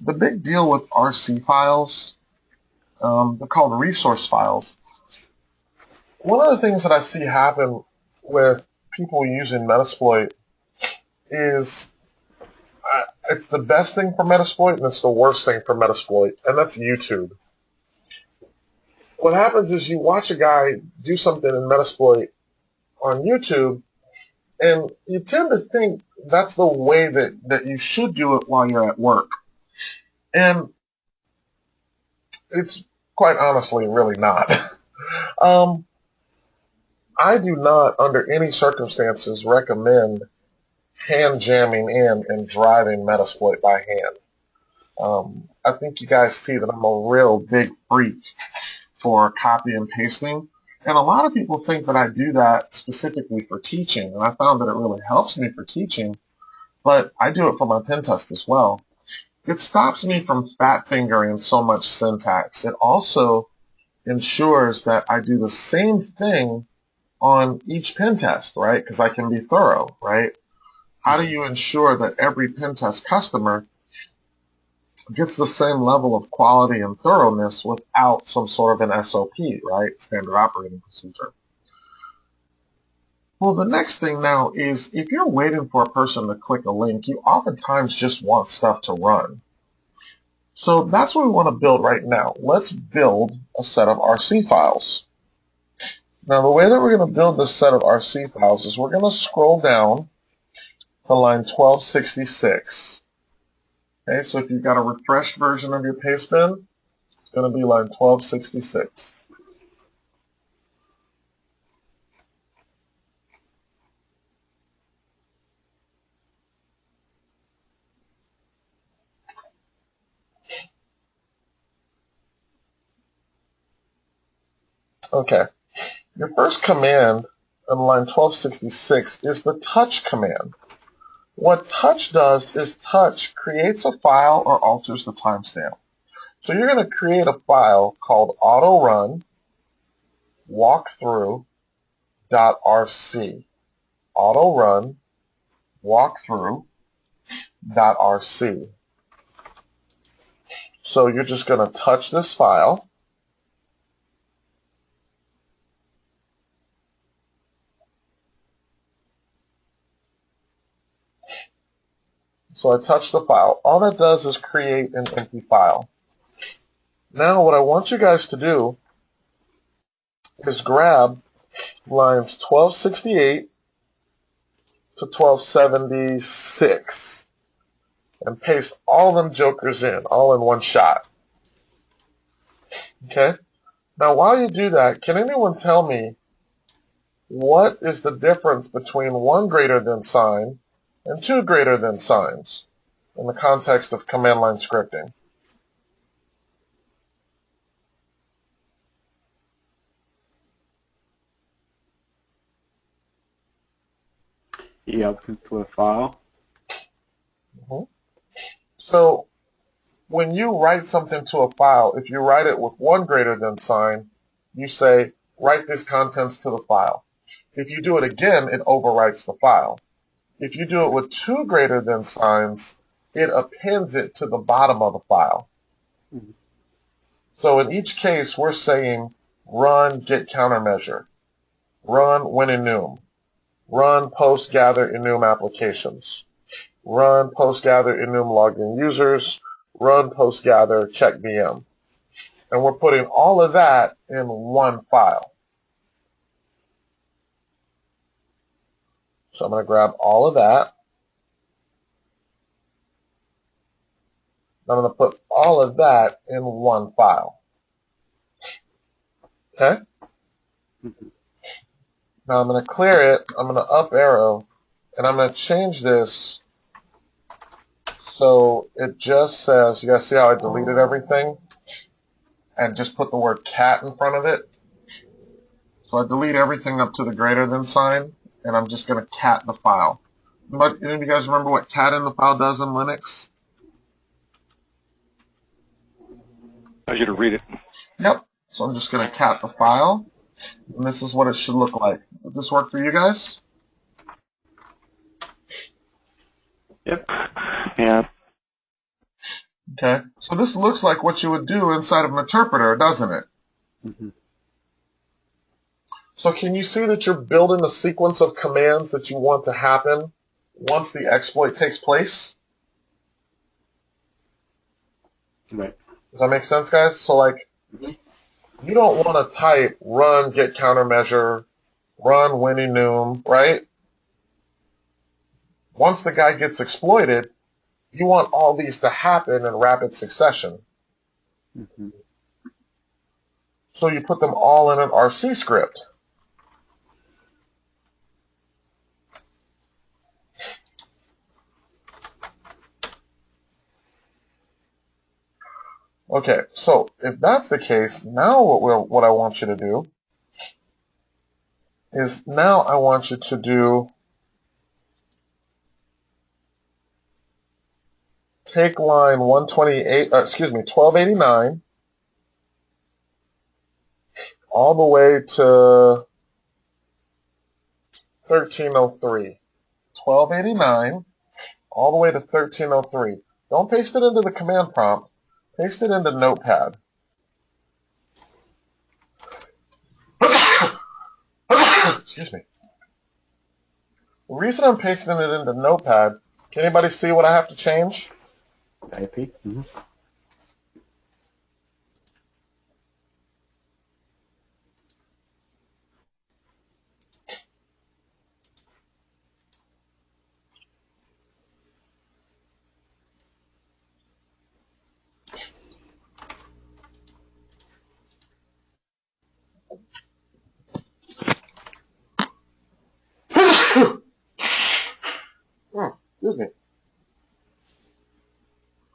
the big deal with RC files, they're called resource files. One of the things that I see happen with people using Metasploit is it's the best thing for Metasploit and it's the worst thing for Metasploit, and that's YouTube. What happens is you watch a guy do something in Metasploit on YouTube, and you tend to think that's the way that you should do it while you're at work. And it's quite honestly really not. I do not, under any circumstances, recommend hand jamming in and driving Metasploit by hand. I think you guys see that I'm a real big freak for copy and pasting, and a lot of people think that I do that specifically for teaching, and I found that it really helps me for teaching, but I do it for my pen test as well. It stops me from fat fingering so much syntax. It also ensures that I do the same thing on each pen test, right? Because I can be thorough, right? How do you ensure that every pen test customer gets the same level of quality and thoroughness without some sort of an SOP, right? Standard operating procedure. Well, the next thing now is if you're waiting for a person to click a link, you oftentimes just want stuff to run. So that's what we want to build right now. Let's build a set of RC files. Now, the way that we're going to build this set of RC files is we're going to scroll down to line 1266. Okay, so if you've got a refreshed version of your pastebin, it's going to be line 1266. Okay, your first command on line 1266 is the touch command. What touch does is touch creates a file or alters the timestamp. So you're going to create a file called autorun walkthrough.rc. Autorun walkthrough.rc. So you're just going to touch this file. So I touch the file. All that does is create an empty file. Now what I want you guys to do is grab lines 1268 to 1276 and paste all them jokers in, all in one shot. Okay? Now while you do that, can anyone tell me what is the difference between one greater than sign and two greater than signs in the context of command line scripting? Output to a file. So when you write something to a file, if you write it with one greater than sign, you say, write these contents to the file. If you do it again, it overwrites the file. If you do it with two greater than signs, it appends it to the bottom of the file. So in each case, we're saying run get countermeasure, run when enum, run post gather enum applications, run post gather enum login users, run post gather check VM. And we're putting all of that in one file. So I'm going to grab all of that. I'm going to put all of that in one file. Okay? Now I'm going to clear it. I'm going to up arrow, and I'm going to change this so it just says, you guys see how I deleted everything and just put the word cat in front of it? So I delete everything up to the greater than sign, and I'm just going to cat the file. But any of you guys remember what cat in the file does in Linux? I should read it. Yep. So I'm just going to cat the file, and this is what it should look like. Did this work for you guys? Yep. Yeah. Okay, so this looks like what you would do inside of an interpreter, doesn't it? Mm-hmm. So can you see that you're building a sequence of commands that you want to happen once the exploit takes place? Right. Does that make sense, guys? So like, Mm-hmm. you don't want to type run get countermeasure, run winning noom, right? Once the guy gets exploited, you want all these to happen in rapid succession. Mm-hmm. So you put them all in an RC script. Okay, so if that's the case, now what I want you to do is now I want you to do take line 1289 all the way to 1303. 1289 all the way to 1303. Don't paste it into the command prompt. Paste it into Notepad. Excuse me. The reason I'm pasting it into Notepad, can anybody see what I have to change? IP. Mm-hmm. Excuse me.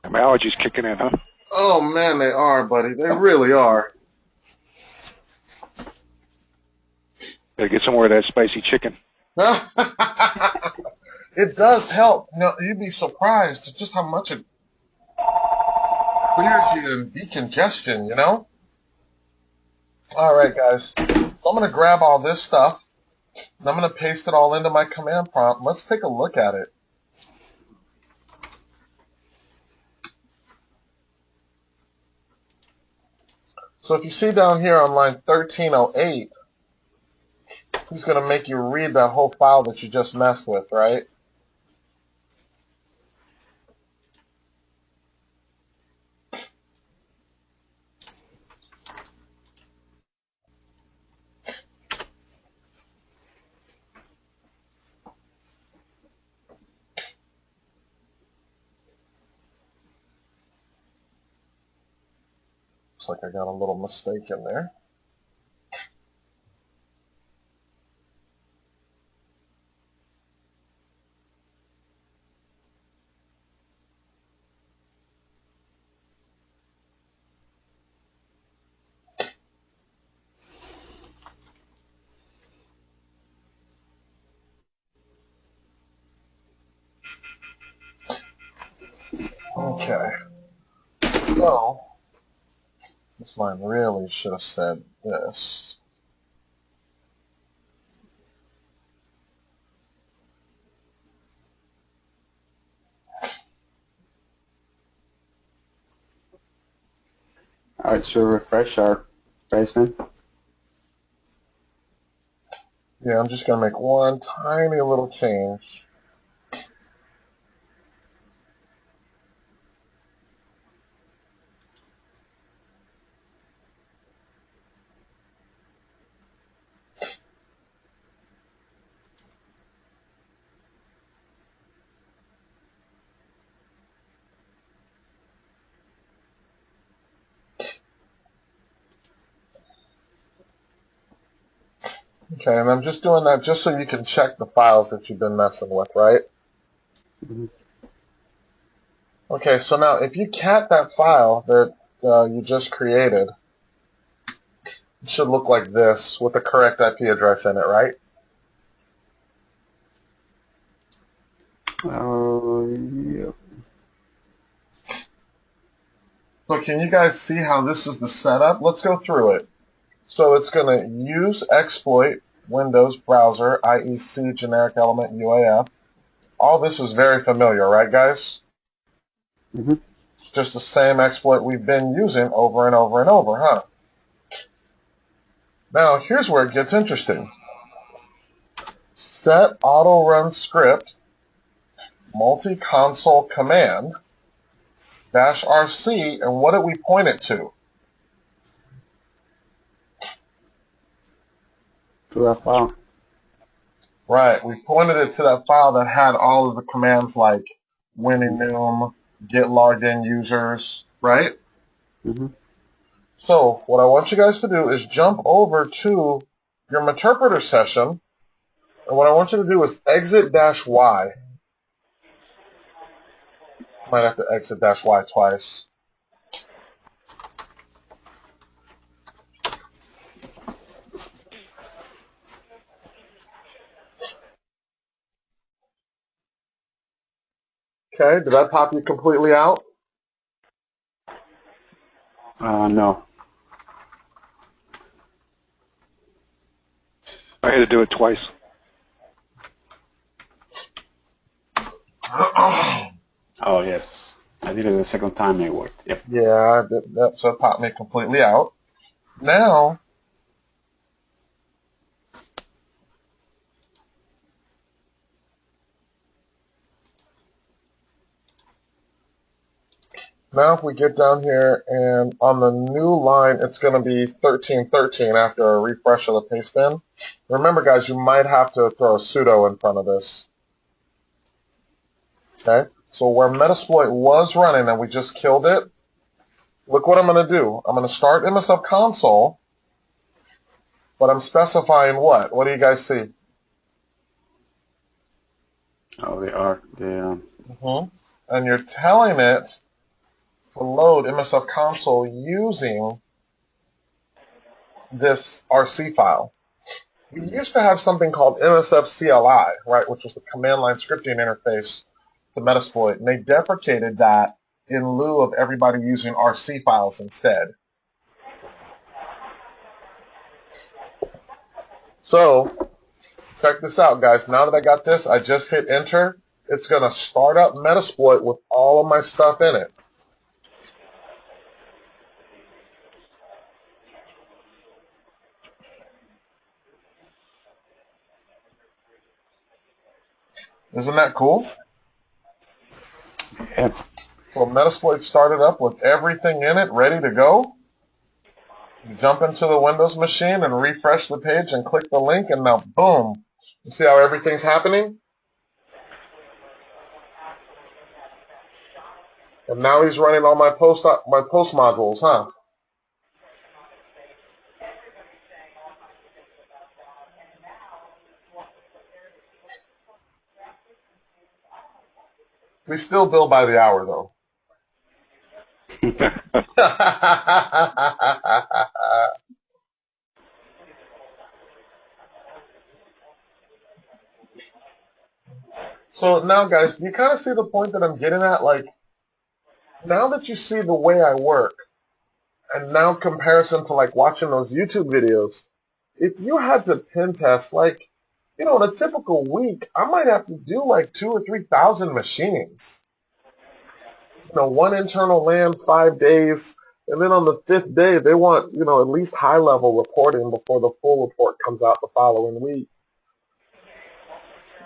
Some allergies kicking in, huh? Oh man, they are, buddy. They really are. Gotta get some more of that spicy chicken. It does help. You know, you'd be surprised at just how much it clears you and decongestion, you know? Alright, guys. So I'm going to grab all this stuff, and I'm going to paste it all into my command prompt. Let's take a look at it. So if you see down here on line 1308, he's going to make you read that whole file that you just messed with, right? Looks like I got a little mistake in there. Okay. So, this line really should have said this. All right, so refresh our basement. Yeah, I'm just going to make one tiny little change. Okay, and I'm just doing that just so you can check the files that you've been messing with, right? Mm-hmm. Okay, so now if you cat that file that you just created, it should look like this with the correct IP address in it, right? Yeah. So can you guys see how this is the setup? Let's go through it. So it's going to use exploit Windows browser, IEC generic element UAF. All this is very familiar, right, guys? Mm-hmm. Just the same exploit we've been using over and over and over, huh? Now, here's where it gets interesting. Set auto run script multi-console command -rc, and what did we point it to? To that file. Right, we pointed it to that file that had all of the commands like winenum, get logged in users, right? Mm-hmm. So what I want you guys to do is jump over to your Meterpreter session, and what I want you to do is exit-y. Might have to exit -y twice. Okay, did that pop you completely out? No. I had to do it twice. Oh, yes. I did it the second time it worked. Yep. Yeah, so it popped me completely out. Now, if we get down here and on the new line, it's going to be 1313 after a refresh of the paste bin. Remember, guys, you might have to throw a sudo in front of this. Okay, so where Metasploit was running and we just killed it, look what I'm going to do. I'm going to start MSF console, but I'm specifying what? What do you guys see? Oh, they are. And you're telling it to load MSF console using this RC file. We used to have something called MSF CLI, right, which was the command line scripting interface to Metasploit, and they deprecated that in lieu of everybody using RC files instead. So, check this out, guys. Now that I got this, I just hit enter. It's going to start up Metasploit with all of my stuff in it. Isn't that cool? Yep. So Metasploit started up with everything in it ready to go. You jump into the Windows machine and refresh the page and click the link, and now boom. You see how everything's happening? And now he's running all my post modules, huh? We still bill by the hour, though. So now, guys, do you kind of see the point that I'm getting at? Like, now that you see the way I work, and now comparison to like watching those YouTube videos, if you had to pen test, like, you know, in a typical week, I might have to do like 2,000 or 3,000 machines. You know, one internal LAN, 5 days, and then on the 5th day, they want, you know, at least high-level reporting before the full report comes out the following week.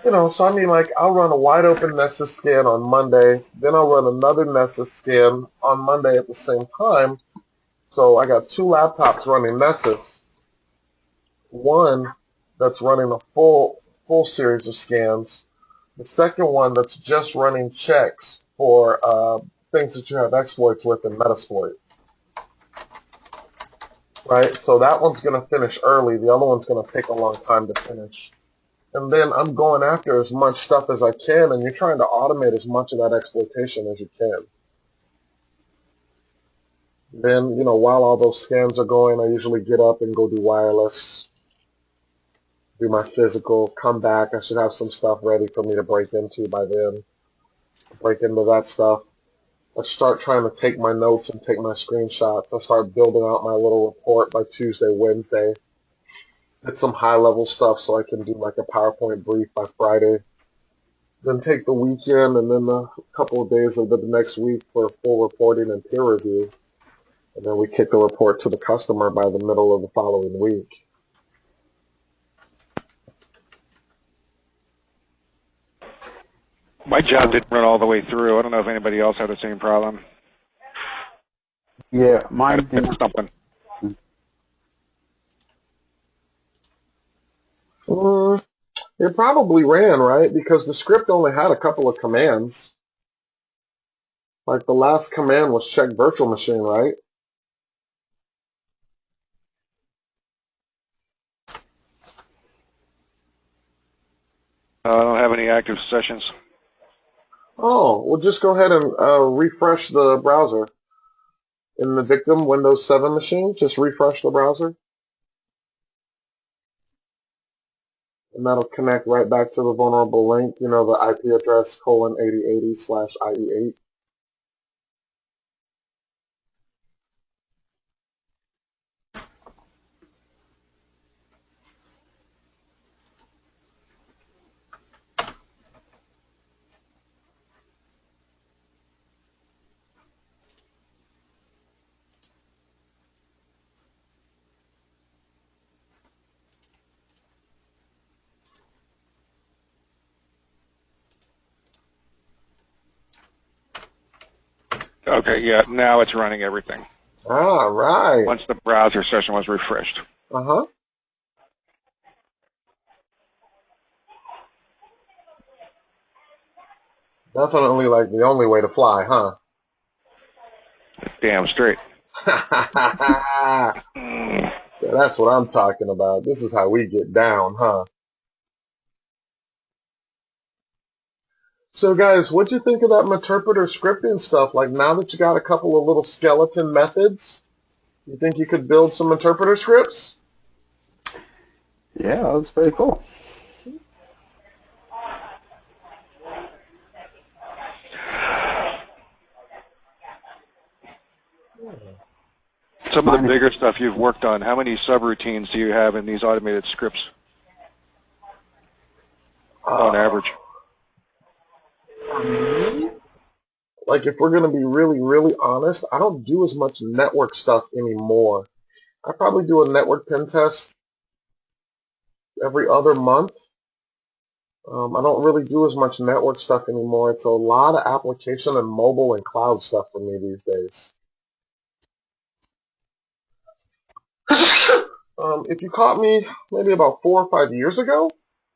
You know, so I mean, like, I'll run a wide-open Nessus scan on Monday, then I'll run another Nessus scan on Monday at the same time. So I got 2 laptops running Nessus. One that's running a full series of scans. The second one that's just running checks for things that you have exploits with in Metasploit. Right? So that one's going to finish early. The other one's going to take a long time to finish. And then I'm going after as much stuff as I can, and you're trying to automate as much of that exploitation as you can. Then, you know, while all those scans are going, I usually get up and go do wireless, do my physical, come back. I should have some stuff ready for me to break into by then. Break into that stuff. I start trying to take my notes and take my screenshots. I start building out my little report by Tuesday, Wednesday. Get some high-level stuff so I can do like a PowerPoint brief by Friday. then take the weekend and then a couple of days of the next week for full reporting and peer review. And then we kick the report to the customer by the middle of the following week. My job didn't run all the way through. I don't know if anybody else had the same problem. Yeah, Had mine to fix didn't. something. It probably ran, right? Because the script only had a couple of commands. Like the last command was check virtual machine, right? I don't have any active sessions. Oh, well, just go ahead and refresh the browser. In the victim Windows 7 machine, just refresh the browser. And that'll connect right back to the vulnerable link, you know, the IP address :8080/IE8. Okay, yeah, now it's running everything. Ah, right. Once the browser session was refreshed. Uh-huh. Definitely like the only way to fly, huh? Damn straight. Yeah, that's what I'm talking about. This is how we get down, huh? So guys, what'd you think of that interpreter scripting stuff? Like now that you got a couple of little skeleton methods, you think you could build some interpreter scripts? Yeah, that's very cool. Some of the Mine is, bigger stuff you've worked on, how many subroutines do you have in these automated scripts on average? For me, like if we're going to be really, really honest, I don't do as much network stuff anymore. I probably do a network pen test every other month. I don't really do as much network stuff anymore. It's a lot of application and mobile and cloud stuff for me these days. If you caught me maybe about 4 or 5 years ago,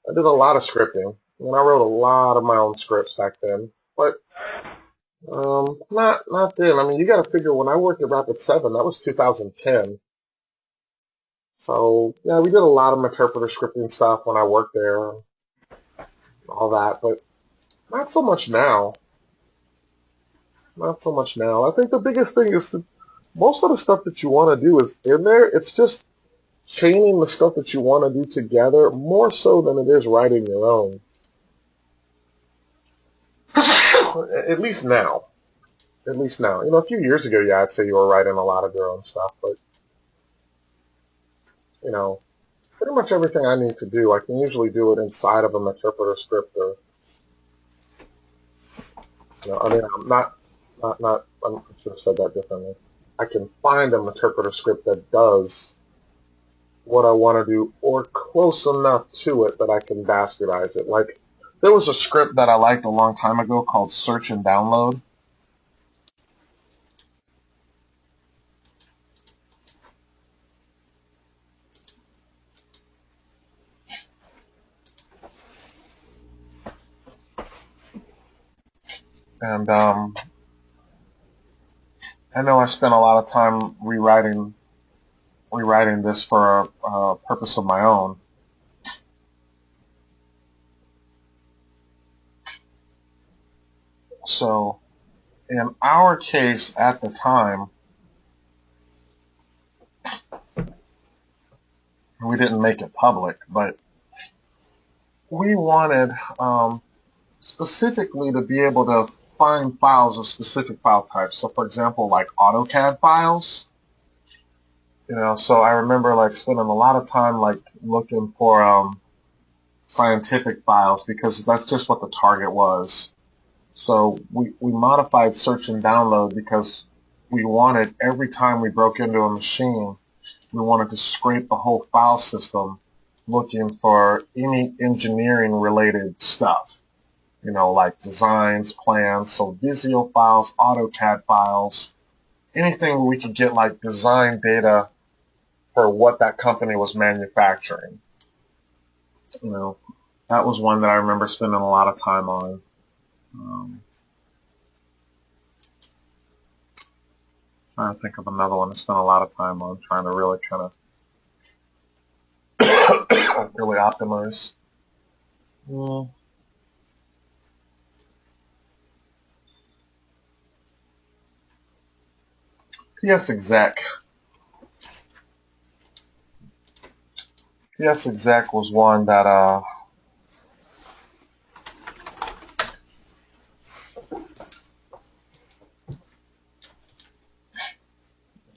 I did a lot of scripting. And I wrote a lot of my own scripts back then. But not then. I mean, you got to figure when I worked at Rapid7, that was 2010. So yeah, we did a lot of interpreter scripting stuff when I worked there, all that. But not so much now. Not so much now. I think the biggest thing is most of the stuff that you want to do is in there. It's just chaining the stuff that you want to do together more so than it is writing your own. At least now. At least now. You know, a few years ago, yeah, I'd say you were writing a lot of your own stuff, but, you know, pretty much everything I need to do, I can usually do it inside of an interpreter script or, you know, I mean, I should have said that differently. I can find an interpreter script that does what I want to do or close enough to it that I can bastardize it. Like, there was a script that I liked a long time ago called Search and Download. And I know I spent a lot of time rewriting this for a purpose of my own. So in our case at the time, we didn't make it public, but we wanted specifically to be able to find files of specific file types. So for example, like AutoCAD files, you know, so I remember like spending a lot of time like looking for scientific files because that's just what the target was. So we modified search and download because we wanted, every time we broke into a machine, we wanted to scrape the whole file system looking for any engineering related stuff, like designs, plans, so Visio files, AutoCAD files, anything where we could get like design data for what that company was manufacturing. That was one that I remember spending a lot of time on. Trying to think of another one I spent a lot of time on, trying to really kind of really optimize. PS exec. PS exec was one that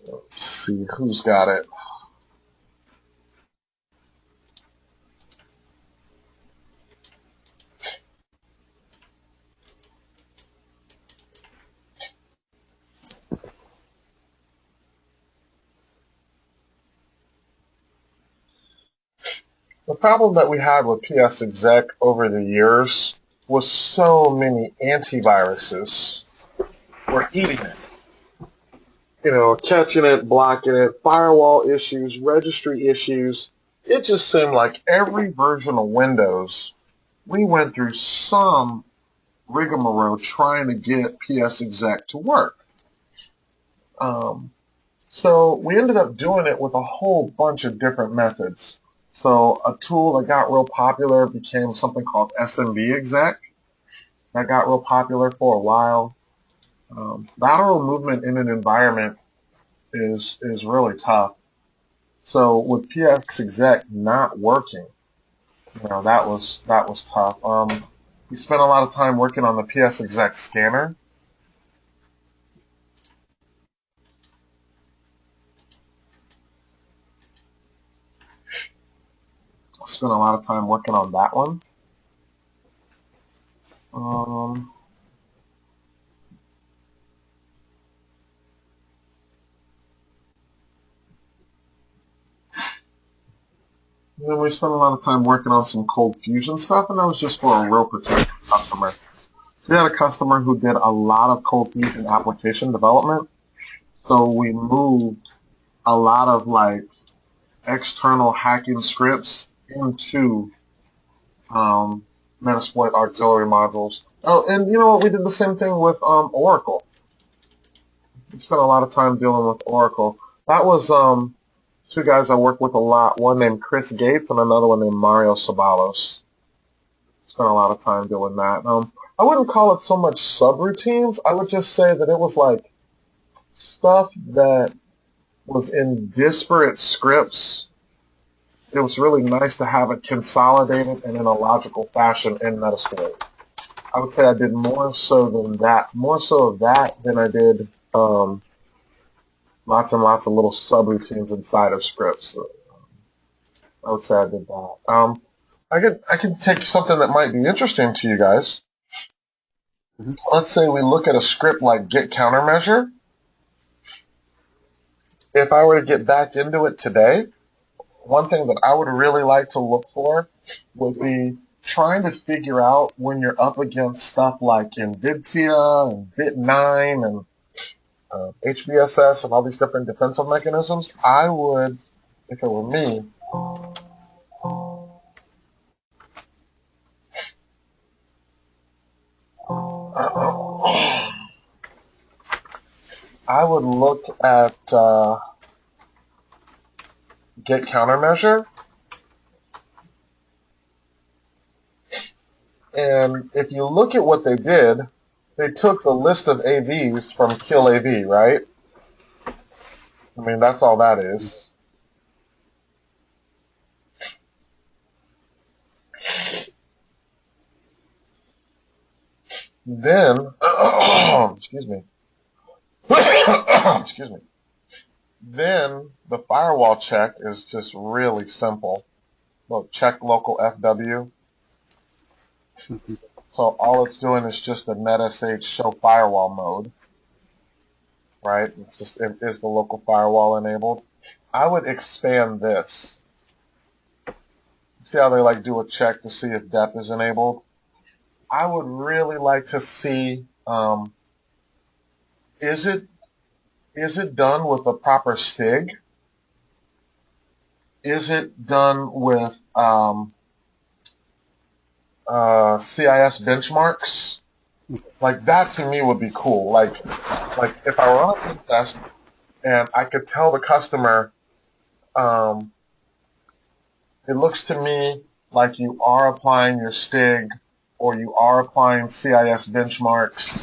let's see who's got it. The problem that we had with PS exec over the years was so many antiviruses were eating it. Catching it, blocking it, firewall issues, registry issues. It just seemed like every version of Windows, we went through some rigmarole trying to get PS exec to work. So we ended up doing it with a whole bunch of different methods. So a tool that got real popular became something called SMB exec. That got real popular for a while. Lateral movement in an environment is really tough. So with PS exec not working, that was tough. We spent a lot of time working on the PS exec scanner. Spent a lot of time working on that one. Then we spent a lot of time working on some cold fusion stuff, and that was just for a real particular customer. So we had a customer who did a lot of cold fusion application development. So we moved a lot of external hacking scripts into Metasploit auxiliary modules. Oh, and you know what? We did the same thing with Oracle. We spent a lot of time dealing with Oracle. That was two guys I worked with a lot. One named Chris Gates and another one named Mario Sabalos. Spent a lot of time doing that. I wouldn't call it so much subroutines. I would just say that it was like stuff that was in disparate scripts. It was really nice to have it consolidated and in a logical fashion in Metasploit. I would say I did more so of that than I did lots and lots of little subroutines inside of scripts. I would say I did that. I could take something that might be interesting to you guys. Let's say we look at a script like get countermeasure. If I were to get back into it today, one thing that I would really like to look for would be trying to figure out when you're up against stuff like NVIDIA and Bit9 and HBSS and all these different defensive mechanisms. I would, if it were me, I would look at get countermeasure, and if you look at what they did, they took the list of AVs from kill AV, right? I mean, that's all that is. Then, excuse me. Excuse me. Then the firewall check is just really simple. Look, check local FW. So all it's doing is just a netsh show firewall mode, right? It's just, is the local firewall enabled? I would expand this. See how they like do a check to see if dep is enabled? I would really like to see, is it done with a proper STIG? Is it done with CIS benchmarks? Like that to me would be cool. Like if I were on a pen test and I could tell the customer, it looks to me like you are applying your STIG or you are applying CIS benchmarks.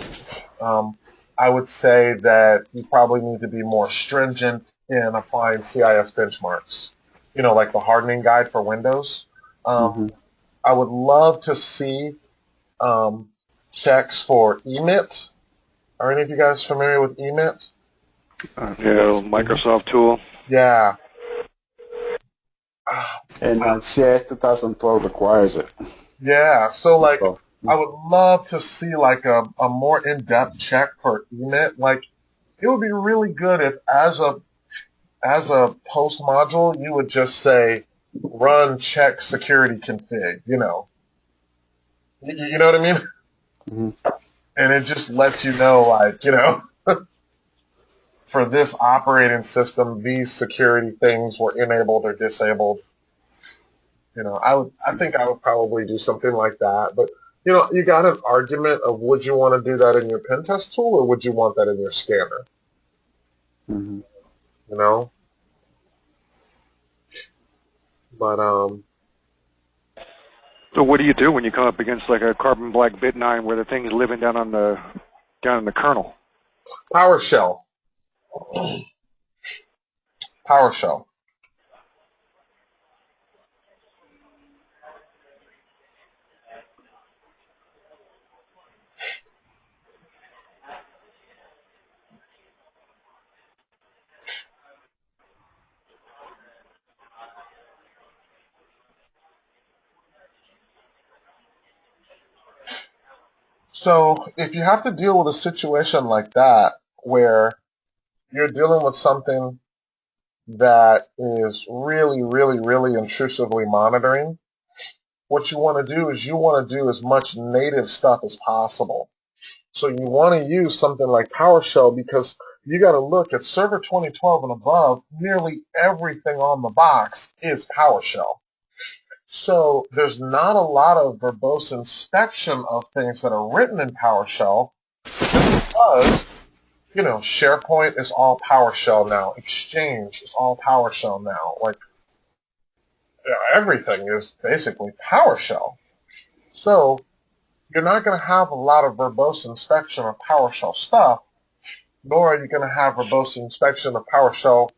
I would say that you probably need to be more stringent in applying CIS benchmarks. You know, like the hardening guide for Windows. I would love to see checks for emit. Are any of you guys familiar with emit? Yeah, Microsoft tool. Yeah. And CIS 2012 requires it. Yeah. So like, So, I would love to see like a more in-depth check for emit. Like, it would be really good if as a post module you would just say run check security config. You know. You know what I mean? And it just lets you know, like, you know, for this operating system, these security things were enabled or disabled. You know, I think I would probably do something like that. But, you know, you got an argument of would you want to do that in your pen test tool or would you want that in your scanner? You know? But, So what do you do when you come up against like a carbon black bit 9 where the thing is living down in the kernel? PowerShell. PowerShell. So if you have to deal with a situation like that where you're dealing with something that is really, really, really intrusively monitoring, what you want to do is you want to do as much native stuff as possible. So you want to use something like PowerShell because you got to look at Server 2012 and above, nearly everything on the box is PowerShell. So there's not a lot of verbose inspection of things that are written in PowerShell because, you know, SharePoint is all PowerShell now. Exchange is all PowerShell now. Like, you know, everything is basically PowerShell. So you're not going to have a lot of verbose inspection of PowerShell stuff, nor are you going to have verbose inspection of PowerShell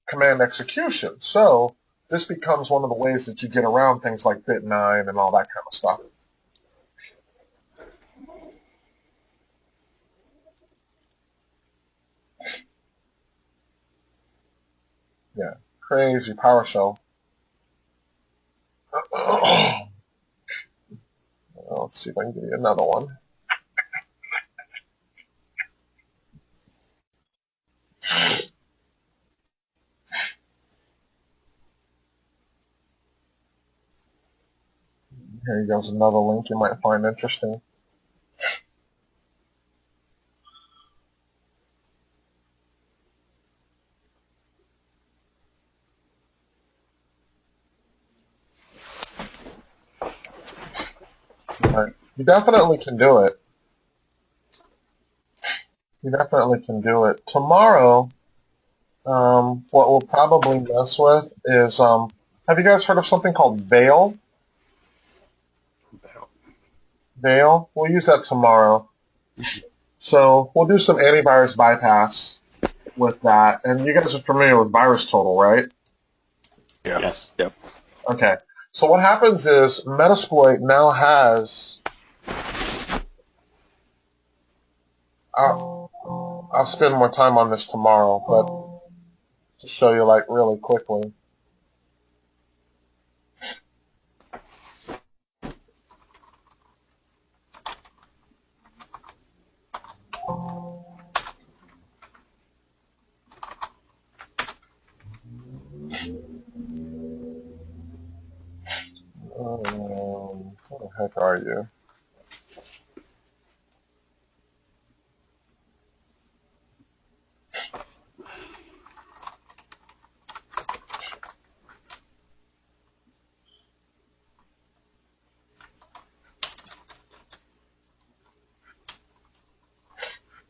command execution. So this becomes one of the ways that you get around things like bit9 and all that kind of stuff. Yeah, crazy PowerShell. Let's see if I can give you another one. Here goes another link you might find interesting. Right. You definitely can do it. You definitely can do it. Tomorrow, what we'll probably mess with is, have you guys heard of something called Veil? Veil? We'll use that tomorrow. So we'll do some antivirus bypass with that. And you guys are familiar with VirusTotal, right? Yeah. yes. Yep. Okay. So what happens is Metasploit now has, I'll spend more time on this tomorrow, but to show you like really quickly. are you?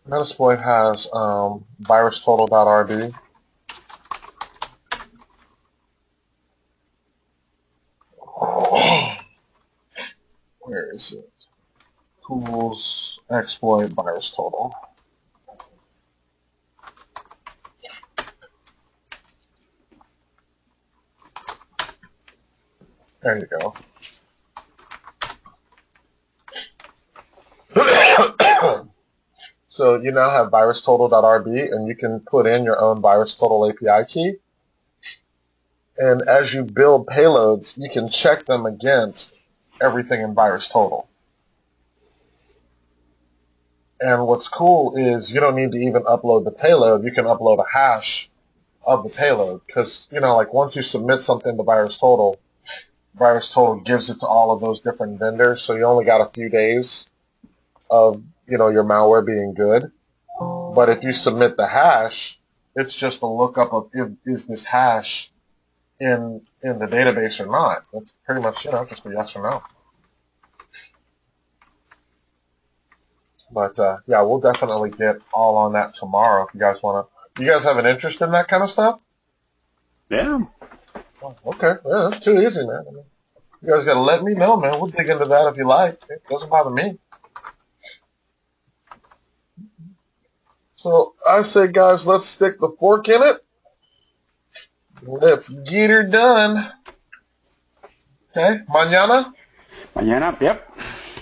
Metasploit has virustotal.rb. Where is it? Tools, exploit, virustotal. There you go. So you now have virustotal.rb, and you can put in your own virustotal API key. And as you build payloads, you can check them against everything in VirusTotal. And what's cool is you don't need to even upload the payload. You can upload a hash of the payload because, like once you submit something to VirusTotal, VirusTotal gives it to all of those different vendors. So you only got a few days of, your malware being good. But if you submit the hash, it's just a lookup of is this hash in the database or not. That's pretty much, just a yes or no. But, yeah, we'll definitely get all on that tomorrow if you guys want to. You guys have an interest in that kind of stuff? Yeah. Oh, okay. Yeah, that's too easy, man. You guys got to let me know, man. We'll dig into that if you like. It doesn't bother me. So I say, guys, let's stick the fork in it. Let's get her done. Okay, mañana? Mañana, yep.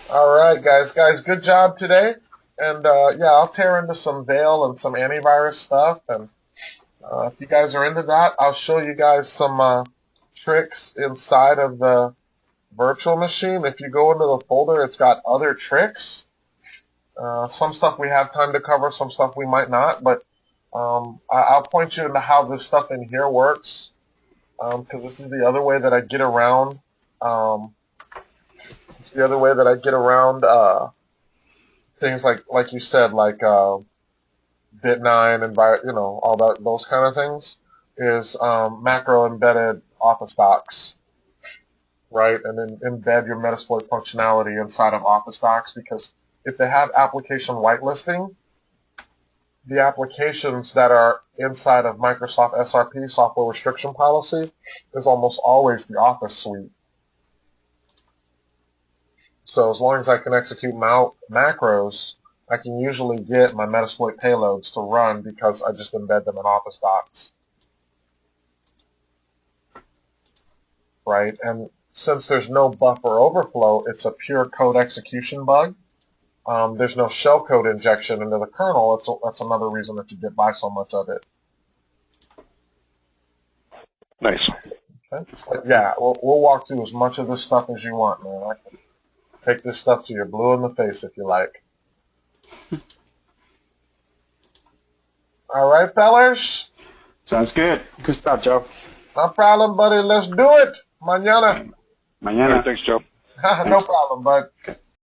All right, guys. Guys, good job today. And, yeah, I'll tear into some Veil and some antivirus stuff. And if you guys are into that, I'll show you guys some tricks inside of the virtual machine. If you go into the folder, it's got other tricks. Some stuff we have time to cover, some stuff we might not, but I'll point you into how this stuff in here works, because this is the other way that I get around. It's the other way that I get around things like you said, like Bit9 and all that, those kind of things, is macro embedded Office docs, right? And then embed your Metasploit functionality inside of Office docs, because if they have application whitelisting, the applications that are inside of Microsoft SRP, Software Restriction Policy, is almost always the Office suite. So as long as I can execute macros, I can usually get my Metasploit payloads to run because I just embed them in Office docs. Right? And since there's no buffer overflow, it's a pure code execution bug. There's no shellcode injection into the kernel. That's another reason that you get by so much of it. Nice. Okay? But yeah, we'll walk through as much of this stuff as you want, man. I can take this stuff to your blue in the face if you like. All right, fellers? Sounds good. Good stuff, Joe. No problem, buddy. Let's do it. Mañana. Mañana. Thanks, Joe. No problem, bud. Okay.